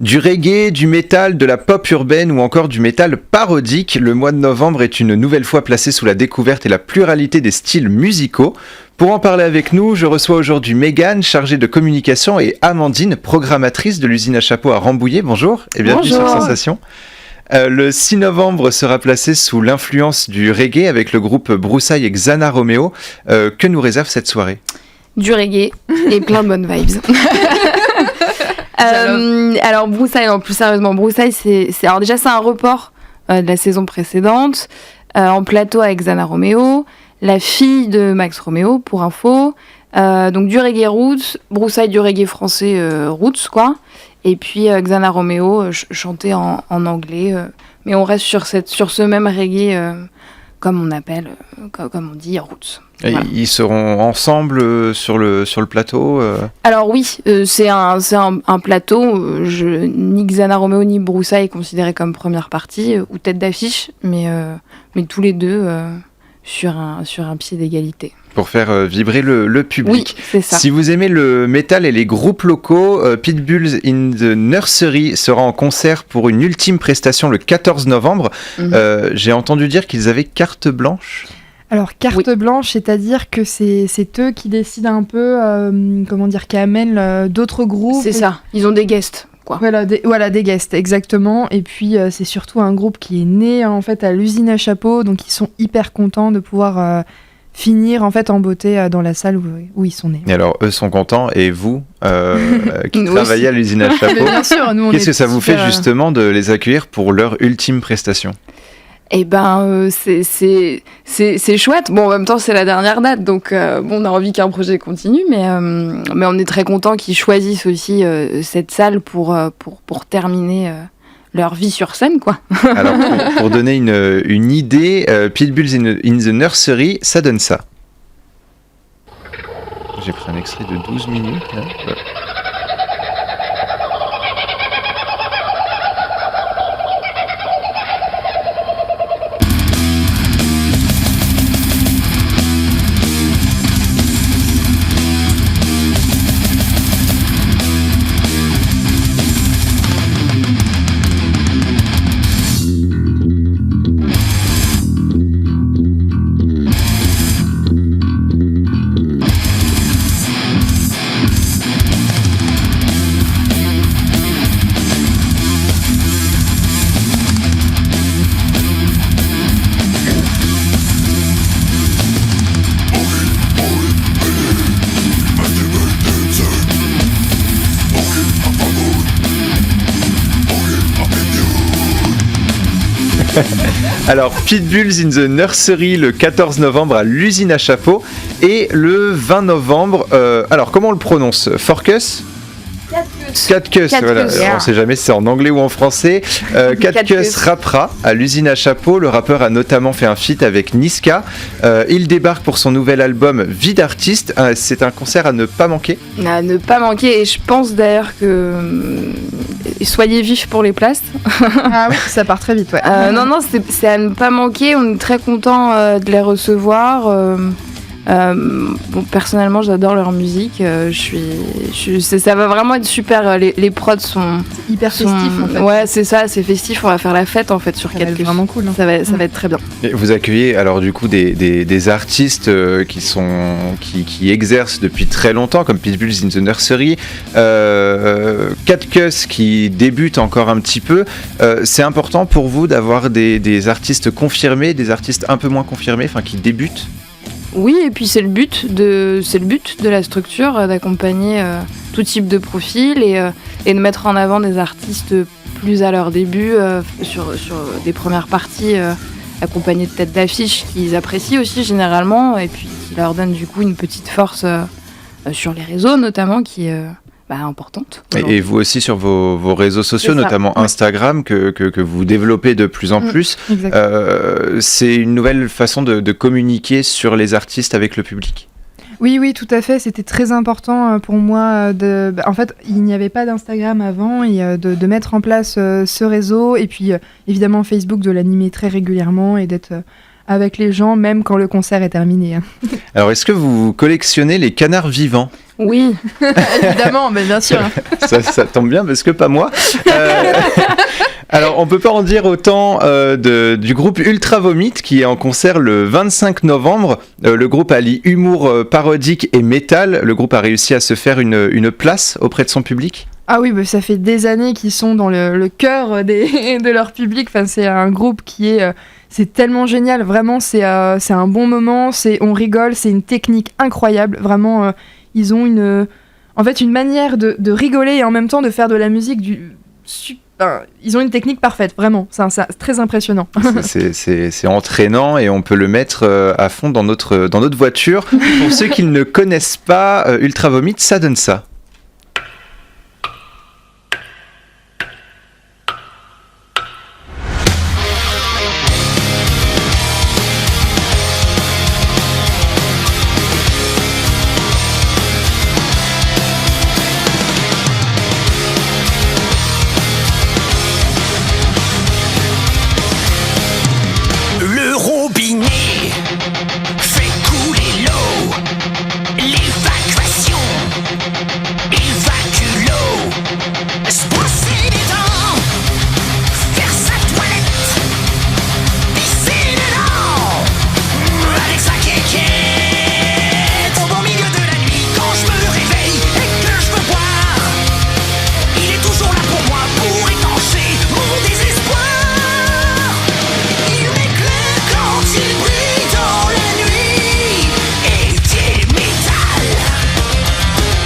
Du reggae, du métal, de la pop urbaine ou encore du métal parodique, le mois de novembre est une nouvelle fois placé sous la découverte et la pluralité des styles musicaux. Pour en parler avec nous, je reçois aujourd'hui Mégane, chargée de communication, et Amandine, programmatrice de l'usine à chapeau à Rambouillet. Bonjour et bienvenue sur Sensation. Le 6 novembre sera placé sous l'influence du reggae avec le groupe Broussailles et Xana Romeo. Que nous réserve cette soirée ? Du reggae et plein de bonnes vibes. Alors Broussailles, non, plus sérieusement, Broussailles, alors déjà c'est un report de la saison précédente, en plateau avec Xana Romeo, la fille de Max Romeo, pour info. Donc du reggae roots, Broussailles du reggae français roots, quoi. Et puis Xana Romeo chantait en anglais, mais on reste sur ce même reggae, comme on appelle, comme on dit, roots. Et voilà. Ils seront ensemble sur le plateau Alors oui, c'est un plateau. Ni Xana Romeo ni Broussailles est considéré comme première partie ou tête d'affiche, mais tous les deux sur un pied d'égalité. Pour faire vibrer le public. Oui, c'est ça. Si vous aimez le métal et les groupes locaux, Pitbulls in the Nursery sera en concert pour une ultime prestation le 14 novembre. J'ai entendu dire qu'ils avaient carte blanche. Alors, carte blanche, c'est-à-dire que c'est eux qui décident un peu, qui amènent d'autres groupes. C'est ça, ils ont des guests, quoi. Voilà, des guests, exactement. Et puis, c'est surtout un groupe qui est né, en fait, à l'usine à chapeau, donc ils sont hyper contents de pouvoir finir, en fait, en beauté dans la salle où ils sont nés. Et alors, eux sont contents, et vous, qui travaillez à l'usine à chapeau, bien sûr, nous, qu'est-ce que ça vous fait, justement, de les accueillir pour leur ultime prestation ? Eh ben, c'est chouette. Bon, en même temps, c'est la dernière date, donc on a envie qu'un projet continue, mais on est très content qu'ils choisissent aussi cette salle pour terminer leur vie sur scène, quoi. Alors, pour donner une idée, Pitbulls in the Nursery, ça donne ça. J'ai pris un extrait de 12 minutes, là. Ouais. Alors, Pitbulls in the Nursery le 14 novembre à l'usine à chapeau et le 20 novembre, alors comment on le prononce ? Forcus ? Catcus, voilà. On ne sait jamais si c'est en anglais ou en français. Catcus rappera à l'usine à chapeau. Le rappeur a notamment fait un feat avec Niska. Il débarque pour son nouvel album Vie d'artiste. C'est un concert à ne pas manquer. À ne pas manquer, et je pense d'ailleurs que soyez vifs pour les places. Ah oui, ça part très vite, ouais. Non, c'est à ne pas manquer. On est très contents de les recevoir. Bon, personnellement, j'adore leur musique. Ça va vraiment être super. Les prods sont hyper festifs, en fait. Ouais, c'est ça, c'est festif. On va faire la fête en fait sur quelques. C'est vraiment cool. Hein. Ça va être très bien. Et vous accueillez alors du coup des artistes qui exercent depuis très longtemps, comme Pitbulls in the Nursery, Catcus qui débute encore un petit peu. C'est important pour vous d'avoir des artistes confirmés, des artistes un peu moins confirmés, enfin qui débutent. Oui, et puis c'est le but de la structure, d'accompagner tout type de profil et de mettre en avant des artistes plus à leur début, sur des premières parties, accompagnés de têtes d'affiche qu'ils apprécient aussi généralement, et puis qui leur donnent du coup une petite force sur les réseaux notamment, qui est importante. Et vous aussi sur vos réseaux sociaux, notamment Instagram, que vous développez de plus en plus. C'est une nouvelle façon de communiquer sur les artistes avec le public. Oui, tout à fait. C'était très important pour moi. En fait, il n'y avait pas d'Instagram avant, et de mettre en place ce réseau. Et puis, évidemment, Facebook, de l'animer très régulièrement et d'être avec les gens, même quand le concert est terminé. Alors, est-ce que vous collectionnez les canards vivants ? Oui. Évidemment, mais bien sûr. Ça tombe bien parce que pas moi. Alors, on peut pas en dire autant du groupe Ultra Vomit qui est en concert le 25 novembre. Le groupe allie humour parodique et métal. Le groupe a réussi à se faire une place auprès de son public. Ah oui, bah, ça fait des années qu'ils sont dans le cœur de leur public. Enfin, c'est un groupe qui est... c'est tellement génial. Vraiment, c'est un bon moment. On rigole. C'est une technique incroyable. Vraiment, ils ont une manière de rigoler et en même temps de faire de la musique ils ont une technique parfaite, vraiment. C'est très impressionnant. C'est entraînant et on peut le mettre à fond dans notre voiture. Pour ceux qui ne connaissent pas Ultra Vomit, ça donne ça.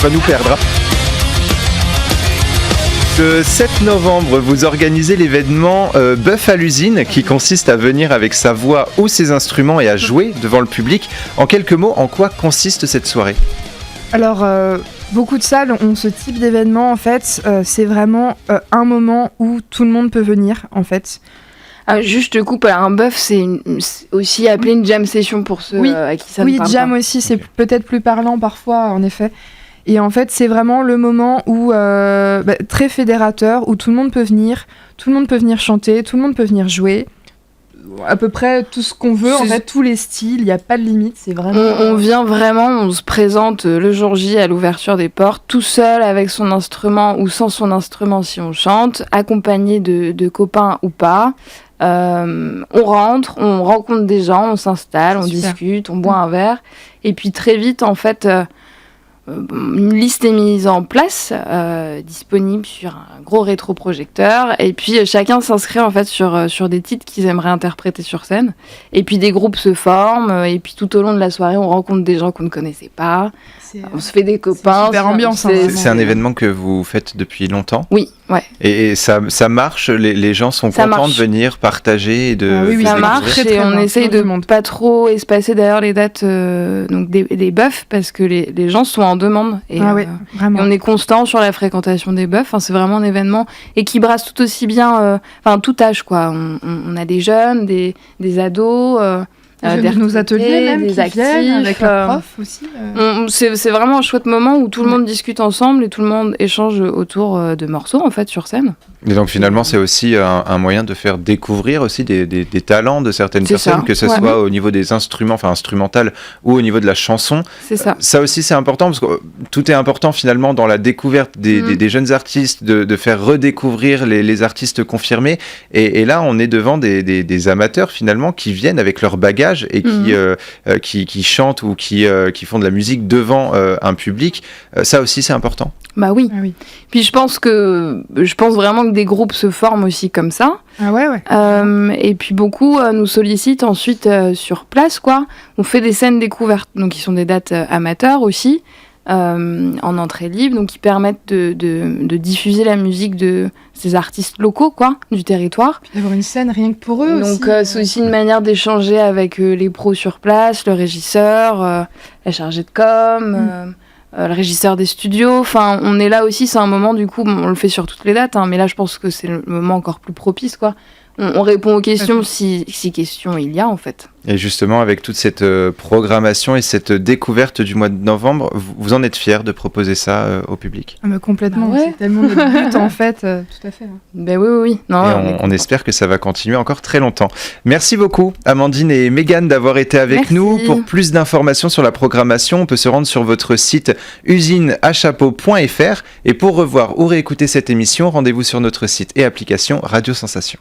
Va nous perdre. Le 7 novembre, vous organisez l'événement Bœuf à l'usine qui consiste à venir avec sa voix ou ses instruments et à jouer devant le public. En quelques mots, en quoi consiste cette soirée ? Alors, beaucoup de salles ont ce type d'événement, en fait. C'est vraiment un moment où tout le monde peut venir, en fait. Juste je te coupe, un bœuf, c'est aussi appelé une jam session pour ceux à qui ça ne parle jam pas. aussi, c'est peut-être plus parlant parfois, en effet. Et en fait, c'est vraiment le moment où très fédérateur, où tout le monde peut venir chanter, tout le monde peut venir jouer. À peu près tout ce qu'on veut, en fait, tous les styles, il n'y a pas de limite, c'est vraiment... On vient vraiment, on se présente le jour J à l'ouverture des portes, tout seul avec son instrument ou sans son instrument si on chante, accompagné de copains ou pas. On rentre, on rencontre des gens, on s'installe, on discute, on boit un verre. Et puis très vite, en fait... une liste est mise en place, disponible sur un gros rétroprojecteur, et puis chacun s'inscrit en fait sur des titres qu'ils aimeraient interpréter sur scène, et puis des groupes se forment, et puis tout au long de la soirée on rencontre des gens qu'on ne connaissait pas, on se fait des copains. C'est super ambiance. C'est un événement que vous faites depuis longtemps ? Oui, ouais. Et ça marche, les gens sont contents de venir partager et de oui, ça marche, et on essaye de pas trop espacer d'ailleurs les dates donc des bœufs, parce que les gens sont en demande, et, vraiment. Et on est constant sur la fréquentation des bœufs. Enfin, c'est vraiment un événement et qui brasse tout aussi bien, tout âge quoi. On a des jeunes, des ados, nos ateliers même des qui actifs, viennent avec leurs profs aussi. C'est vraiment un chouette moment où tout le monde discute ensemble et tout le monde échange autour de morceaux en fait sur scène. Et donc finalement c'est aussi un moyen de faire découvrir aussi des talents de certaines personnes, que ce soit au niveau des instruments, enfin instrumental, ou au niveau de la chanson. C'est ça. Ça aussi c'est important parce que tout est important finalement dans la découverte des jeunes artistes, de faire redécouvrir les artistes confirmés. Et là on est devant des amateurs finalement qui viennent avec leur bagage et qui chantent ou qui font de la musique devant un public. Ça aussi c'est important. Bah oui. Ah oui. Puis je pense vraiment que des groupes se forment aussi comme ça. Ah ouais. Et puis beaucoup nous sollicitent ensuite sur place quoi. On fait des scènes découvertes, donc qui sont des dates amateurs aussi, en entrée libre, donc qui permettent de diffuser la musique de ces artistes locaux quoi, du territoire. Puis d'avoir une scène rien que pour eux. Donc c'est aussi une manière d'échanger avec les pros sur place, le régisseur, la chargée de com. Le régisseur des studios, enfin on est là aussi, c'est un moment du coup, on le fait sur toutes les dates, mais là je pense que c'est le moment encore plus propice quoi, on répond aux questions si questions il y a en fait. Et justement, avec toute cette programmation et cette découverte du mois de novembre, vous en êtes fiers de proposer ça au public? Complètement, Bah ouais. c'est tellement notre but en fait, tout à fait. Ben oui. Non, Et on espère que ça va continuer encore très longtemps. Merci beaucoup, Amandine et Mégane, d'avoir été avec Merci. nous. Pour plus d'informations sur la programmation, on peut se rendre sur votre site usineachapeau.fr. Et pour revoir ou réécouter cette émission, rendez-vous sur notre site et application Radio Sensation.